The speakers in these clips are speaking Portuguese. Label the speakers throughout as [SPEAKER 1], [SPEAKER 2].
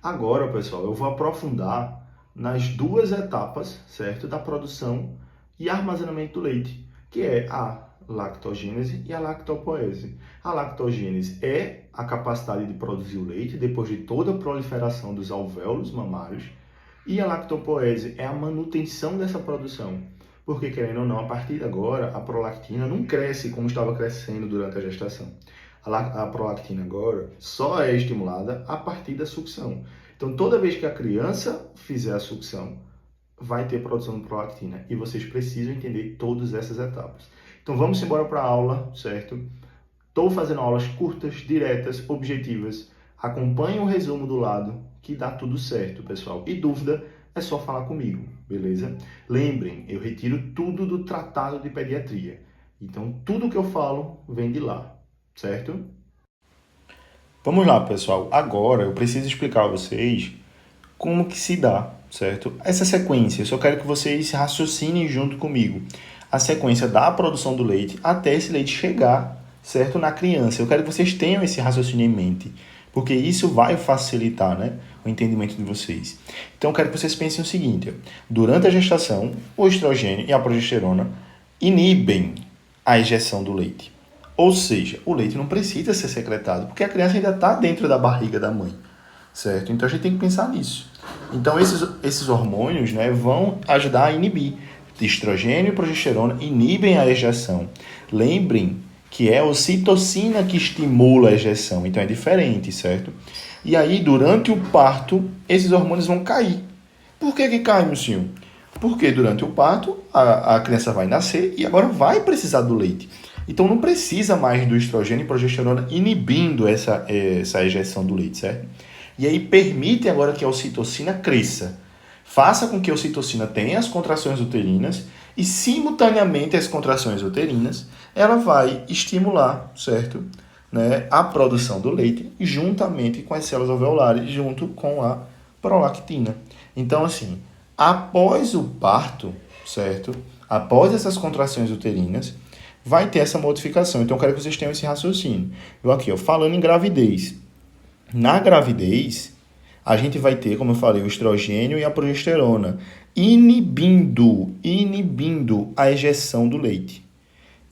[SPEAKER 1] Agora, pessoal, eu vou aprofundar nas duas etapas, certo, da produção e armazenamento do leite, que é a lactogênese e a lactopoese. A lactogênese é a capacidade de produzir o leite depois de toda a proliferação dos alvéolos mamários, e a lactopoese é a manutenção dessa produção. Porque, querendo ou não, a partir de agora, a prolactina não cresce como estava crescendo durante a gestação. A prolactina agora só é estimulada a partir da sucção. Então, toda vez que a criança fizer a sucção, vai ter produção de prolactina. E vocês precisam entender todas essas etapas. Então, vamos embora para a aula, certo? Estou fazendo aulas curtas, diretas, objetivas. Acompanhe o resumo do lado, que dá tudo certo, pessoal. E dúvida, é só falar comigo, beleza? Lembrem, eu retiro tudo do Tratado de Pediatria. Então, tudo que eu falo vem de lá, certo? Vamos lá, pessoal. Agora eu preciso explicar a vocês como que se dá, certo? Essa sequência, eu só quero que vocês raciocinem junto comigo. A sequência da produção do leite até esse leite chegar, certo, na criança. Eu quero que vocês tenham esse raciocínio em mente, porque isso vai facilitar, né, o entendimento de vocês. Então, eu quero que vocês pensem o seguinte: durante a gestação, o estrogênio e a progesterona inibem a ejeção do leite. Ou seja, o leite não precisa ser secretado, porque a criança ainda está dentro da barriga da mãe, certo? Então a gente tem que pensar nisso. Então esses hormônios, né, vão ajudar a inibir. Estrogênio e progesterona inibem a ejeção. Lembrem que é a ocitocina que estimula a ejeção, então é diferente, certo? E aí, durante o parto, esses hormônios vão cair. Por que cai, meu senhor? Porque durante o parto, a criança vai nascer e agora vai precisar do leite. Então não precisa mais do estrogênio e progesterona inibindo essa ejeção do leite, certo? E aí permite agora que a ocitocina cresça. Faça com que a ocitocina tenha as contrações uterinas e, simultaneamente às contrações uterinas, ela vai estimular, certo? Né, a produção do leite juntamente com as células alveolares, junto com a prolactina. Então, assim, após o parto, certo? Após essas contrações uterinas, vai ter essa modificação. Então, eu quero que vocês tenham esse raciocínio. Eu aqui, falando em gravidez. Na gravidez, a gente vai ter, como eu falei, o estrogênio e a progesterona inibindo a ejeção do leite.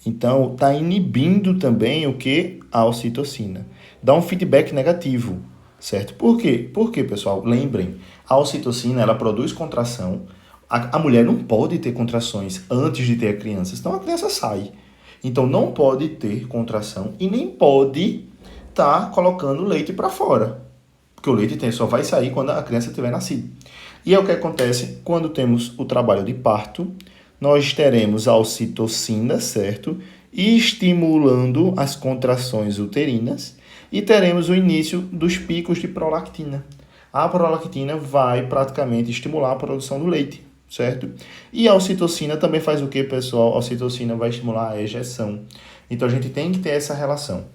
[SPEAKER 1] Então, está inibindo também o que? A ocitocina. Dá um feedback negativo, certo? Por quê? Porque, pessoal, lembrem, a ocitocina, ela produz contração. A mulher não pode ter contrações antes de ter a criança, senão a criança sai. Então, não pode ter contração e nem pode estar colocando leite para fora. Porque o leite só vai sair quando a criança tiver nascido. E é o que acontece quando temos o trabalho de parto. Nós teremos a ocitocina, certo? Estimulando as contrações uterinas e teremos o início dos picos de prolactina. A prolactina vai praticamente estimular a produção do leite, certo? E a ocitocina também faz o que, pessoal? A ocitocina vai estimular a ejeção. Então, a gente tem que ter essa relação.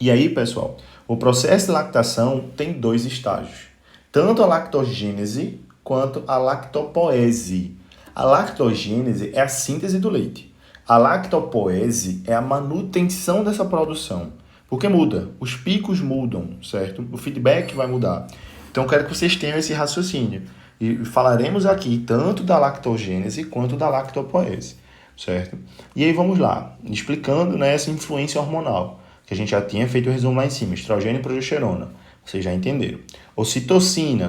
[SPEAKER 1] E aí, pessoal, o processo de lactação tem dois estágios. Tanto a lactogênese quanto a lactopoese. A lactogênese é a síntese do leite. A lactopoese é a manutenção dessa produção. Porque muda, os picos mudam, certo? O feedback vai mudar. Então, eu quero que vocês tenham esse raciocínio. E falaremos aqui tanto da lactogênese quanto da lactopoese, certo? E aí vamos lá, explicando, né, essa influência hormonal, que a gente já tinha feito o resumo lá em cima, estrogênio e progesterona. Vocês já entenderam. Ocitocina.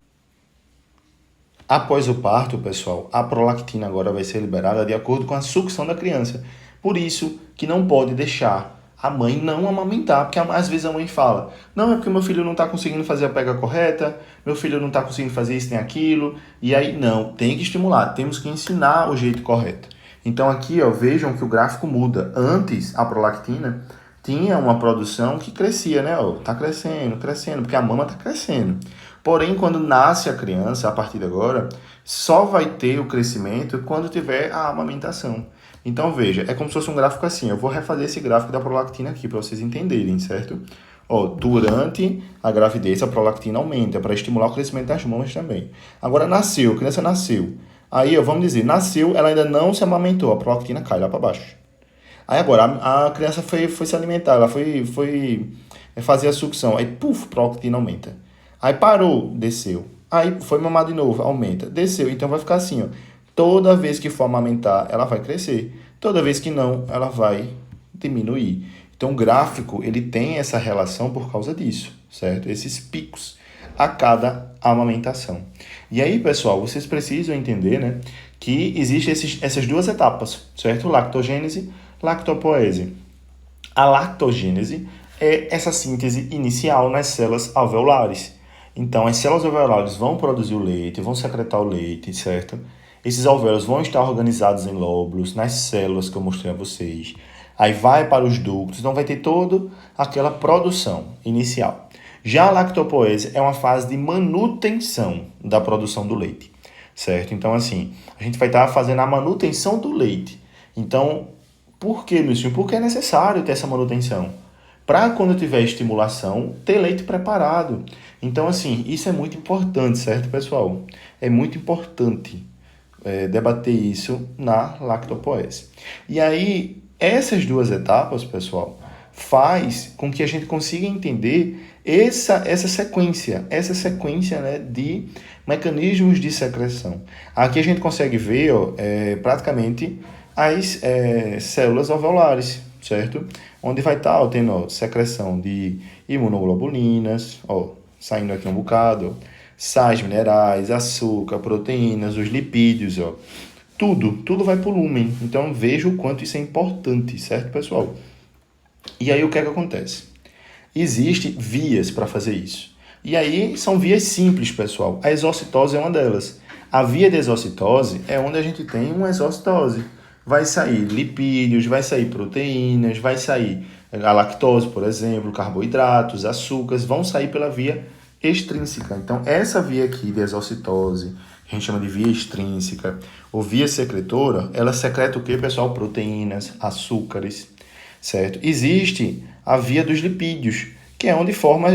[SPEAKER 1] Após o parto, pessoal, a prolactina agora vai ser liberada de acordo com a sucção da criança. Por isso que não pode deixar a mãe não amamentar, porque às vezes a mãe fala: não, é porque meu filho não está conseguindo fazer a pega correta, meu filho não está conseguindo fazer isso nem aquilo. E aí, não, tem que estimular, temos que ensinar o jeito correto. Então aqui, ó, vejam que o gráfico muda. Antes, a prolactina tinha uma produção que crescia, né? Ó, tá crescendo, porque a mama tá crescendo. Porém, quando nasce a criança, a partir de agora, só vai ter o crescimento quando tiver a amamentação. Então, veja, é como se fosse um gráfico assim. Eu vou refazer esse gráfico da prolactina aqui para vocês entenderem, certo? Ó, durante a gravidez, a prolactina aumenta para estimular o crescimento das mamas também. Agora, nasceu, a criança nasceu. Aí, ó, vamos dizer, nasceu, ela ainda não se amamentou, a prolactina cai lá para baixo. Aí agora, a criança foi se alimentar, ela foi fazer a sucção, aí, puf, prolactina aumenta. Aí parou, desceu. Aí foi mamar de novo, aumenta, desceu. Então vai ficar assim, ó. Toda vez que for amamentar, ela vai crescer. Toda vez que não, ela vai diminuir. Então o gráfico, ele tem essa relação por causa disso, certo? Esses picos a cada amamentação. E aí, pessoal, vocês precisam entender, né, que existem essas duas etapas, certo? Lactogênese, lactopoese. A lactogênese é essa síntese inicial nas células alveolares. Então, as células alveolares vão produzir o leite, vão secretar o leite, certo? Esses alvéolos vão estar organizados em lóbulos, nas células que eu mostrei a vocês. Aí vai para os ductos, então vai ter toda aquela produção inicial. Já a lactopoese é uma fase de manutenção da produção do leite, certo? Então, assim, a gente vai estar fazendo a manutenção do leite. Então, por que, Luciano? Porque é necessário ter essa manutenção. Para quando tiver estimulação, ter leite preparado. Então, assim, isso é muito importante, certo, pessoal? É muito importante debater isso na lactopoese. E aí, essas duas etapas, pessoal, faz com que a gente consiga entender essa sequência, né, de mecanismos de secreção. Aqui a gente consegue ver praticamente as células alveolares, certo? Onde vai estar tendo secreção de imunoglobulinas, saindo aqui um bocado, sais minerais, açúcar, proteínas, os lipídios, tudo vai para o lúmen. Então veja o quanto isso é importante, certo, pessoal? E aí o que é que acontece? Existem vias para fazer isso. E aí são vias simples, pessoal. A exocitose é uma delas. A via de exocitose é onde a gente tem uma exocitose. Vai sair lipídios, vai sair proteínas, vai sair a lactose, por exemplo, carboidratos, açúcares, vão sair pela via extrínseca. Então, essa via aqui de exocitose, a gente chama de via extrínseca, ou via secretora, ela secreta o que, pessoal? Proteínas, açúcares, certo? Existe a via dos lipídios, que é onde forma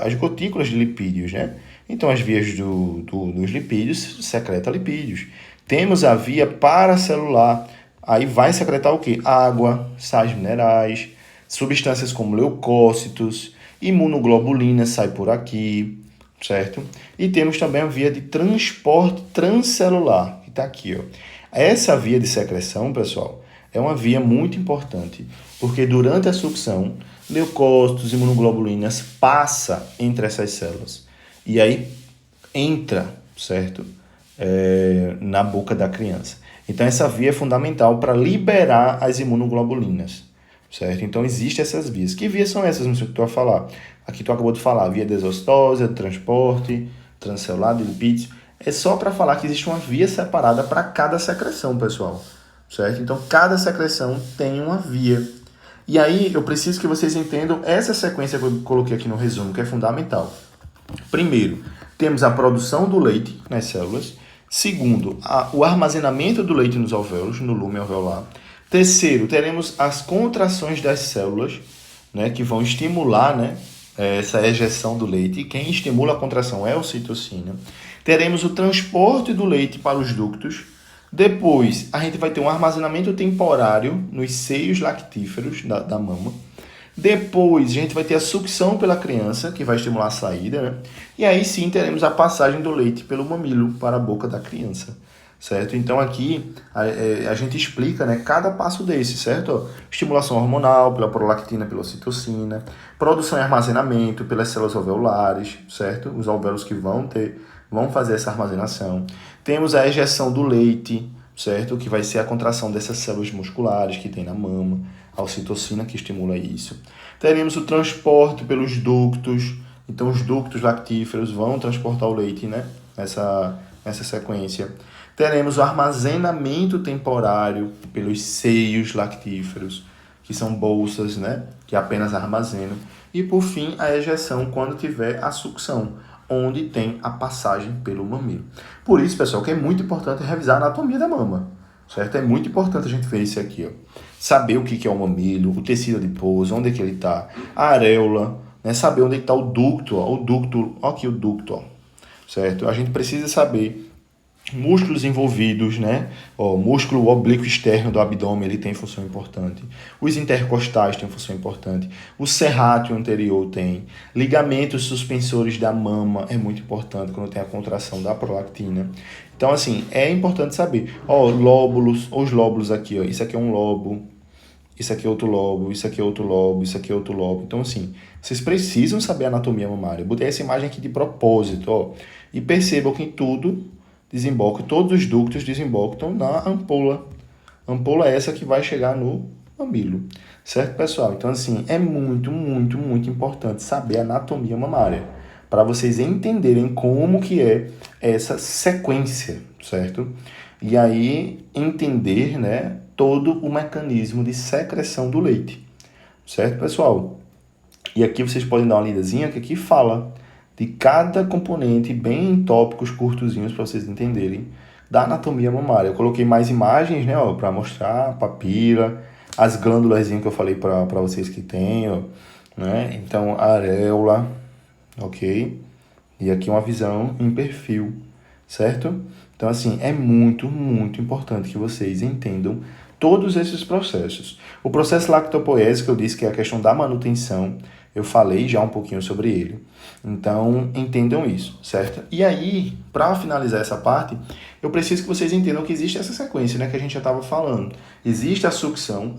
[SPEAKER 1] as gotículas de lipídios, né? Então, as vias dos lipídios secreta lipídios. Temos a via paracelular, aí vai secretar o quê? Água, sais minerais, substâncias como leucócitos, imunoglobulina sai por aqui, certo? E temos também a via de transporte transcelular, que está aqui, ó. Essa via de secreção, pessoal, é uma via muito importante, porque durante a sucção, leucócitos, imunoglobulinas passa entre essas células. E aí entra, certo? Na boca da criança. Então, essa via é fundamental para liberar as imunoglobulinas, certo? Então, existem essas vias. Que vias são essas, não sei o que tu vai falar? Aqui tu acabou de falar, a via de exostose, de transporte, transcelular, de lipídios. É só para falar que existe uma via separada para cada secreção, pessoal, certo? Então, cada secreção tem uma via. E aí, eu preciso que vocês entendam essa sequência que eu coloquei aqui no resumo, que é fundamental. Primeiro, temos a produção do leite nas células. Segundo, o armazenamento do leite nos alvéolos, no lúmen alveolar. Terceiro, teremos as contrações das células, né, que vão estimular, né, essa ejeção do leite. E quem estimula a contração é a ocitocina. Teremos o transporte do leite para os ductos. Depois, a gente vai ter um armazenamento temporário nos seios lactíferos da mama. Depois, a gente vai ter a sucção pela criança, que vai estimular a saída, né? E aí sim teremos a passagem do leite pelo mamilo para a boca da criança, certo? Então aqui a gente explica, né, cada passo desse, certo? Estimulação hormonal pela prolactina, pela ocitocina, produção e armazenamento pelas células alveolares, certo? Os alvéolos que vão fazer essa armazenação. Temos a ejeção do leite, certo? Que vai ser a contração dessas células musculares que tem na mama, a ocitocina que estimula isso. Teremos o transporte pelos ductos, então os ductos lactíferos vão transportar o leite, né, nessa sequência. Teremos o armazenamento temporário pelos seios lactíferos, que são bolsas, né, que apenas armazenam. E por fim, a ejeção quando tiver a sucção, onde tem a passagem pelo mamilo. Por isso, pessoal, que é muito importante revisar a anatomia da mama, certo? É muito importante a gente ver isso aqui, ó. Saber o que é o mamilo, o tecido adiposo, onde é que ele está, a areola, né? Saber onde está o ducto, ó aqui o ducto, ó, certo? A gente precisa saber músculos envolvidos, né? Ó, o músculo oblíquo externo do abdômen, ele tem função importante. Os intercostais têm função importante. O serrátil anterior tem. Ligamentos suspensores da mama é muito importante quando tem a contração da prolactina. Então, assim, é importante saber. Ó, lóbulos, os lóbulos aqui, ó. Isso aqui é um lobo. Isso aqui é outro lobo, isso aqui é outro lobo, isso aqui é outro lobo. Então, assim, vocês precisam saber a anatomia mamária. Eu botei essa imagem aqui de propósito, ó. E percebam que tudo desemboca, todos os ductos desembocam na ampola. Ampola é essa que vai chegar no mamilo. Certo, pessoal? Então, assim, é muito, muito, muito importante saber a anatomia mamária para vocês entenderem como que é essa sequência, certo? E aí entender, né, todo o mecanismo de secreção do leite. Certo, pessoal? E aqui vocês podem dar uma lidazinha que aqui fala de cada componente, bem em tópicos curtozinhos para vocês entenderem, da anatomia mamária. Eu coloquei mais imagens, né, para mostrar a papila, as glândulas que eu falei para vocês que tem, ó, né? Então, a areola, ok? E aqui uma visão em perfil, certo? Então, assim, é muito, muito importante que vocês entendam todos esses processos. O processo lactopoésico, que eu disse que é a questão da manutenção, eu falei já um pouquinho sobre ele. Então, entendam isso, certo? E aí, para finalizar essa parte, eu preciso que vocês entendam que existe essa sequência, né, que a gente já estava falando. Existe a sucção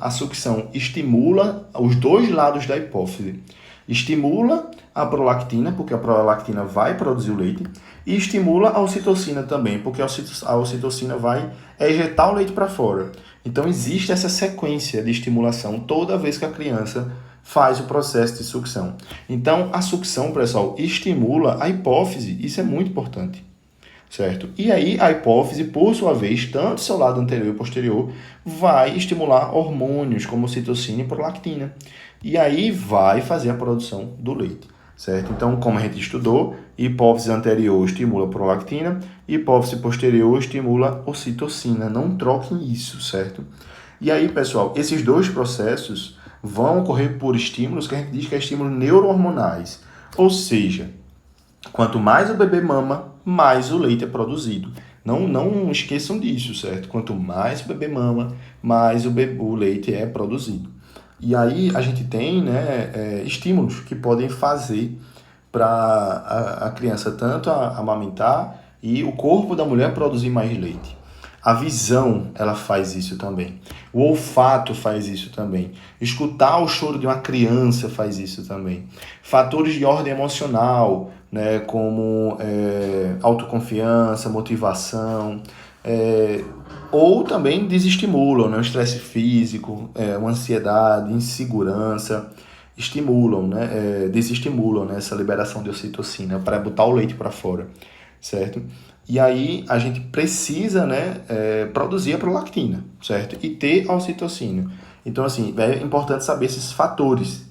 [SPEAKER 1] estimula os dois lados da hipófise. Estimula a prolactina, porque a prolactina vai produzir o leite, e estimula a ocitocina também, porque a ocitocina vai ejetar o leite para fora. Então, existe essa sequência de estimulação toda vez que a criança faz o processo de sucção. Então, a sucção, pessoal, estimula a hipófise, isso é muito importante, certo? E aí, a hipófise, por sua vez, tanto seu lado anterior e posterior, vai estimular hormônios como ocitocina e prolactina. E aí, vai fazer a produção do leite, certo? Então, como a gente estudou, hipófise anterior estimula prolactina, hipófise posterior estimula ocitocina. Não troquem isso, certo? E aí, pessoal, esses dois processos vão ocorrer por estímulos que a gente diz que é estímulos neurohormonais. Ou seja, quanto mais o bebê mama, mais o leite é produzido. Não esqueçam disso, certo? Quanto mais o bebê mama, mais o leite é produzido. E aí a gente tem, né, estímulos que podem fazer para a criança tanto amamentar e o corpo da mulher produzir mais leite. A visão, ela faz isso também. O olfato faz isso também. Escutar o choro de uma criança faz isso também. Fatores de ordem emocional, né, como autoconfiança, motivação, ou também desestimulam, né, o estresse físico, uma ansiedade, insegurança, estimulam, né, desestimulam, né, essa liberação de ocitocina para botar o leite para fora, certo? E aí a gente precisa, né, produzir a prolactina, certo? E ter a ocitocina. Então, assim, é importante saber esses fatores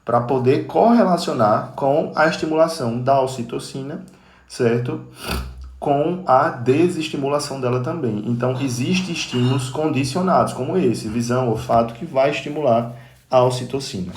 [SPEAKER 1] para poder correlacionar com a estimulação da ocitocina, certo? Com a desestimulação dela também. Então, existem estímulos condicionados, como esse, visão, olfato, que vai estimular a ocitocina.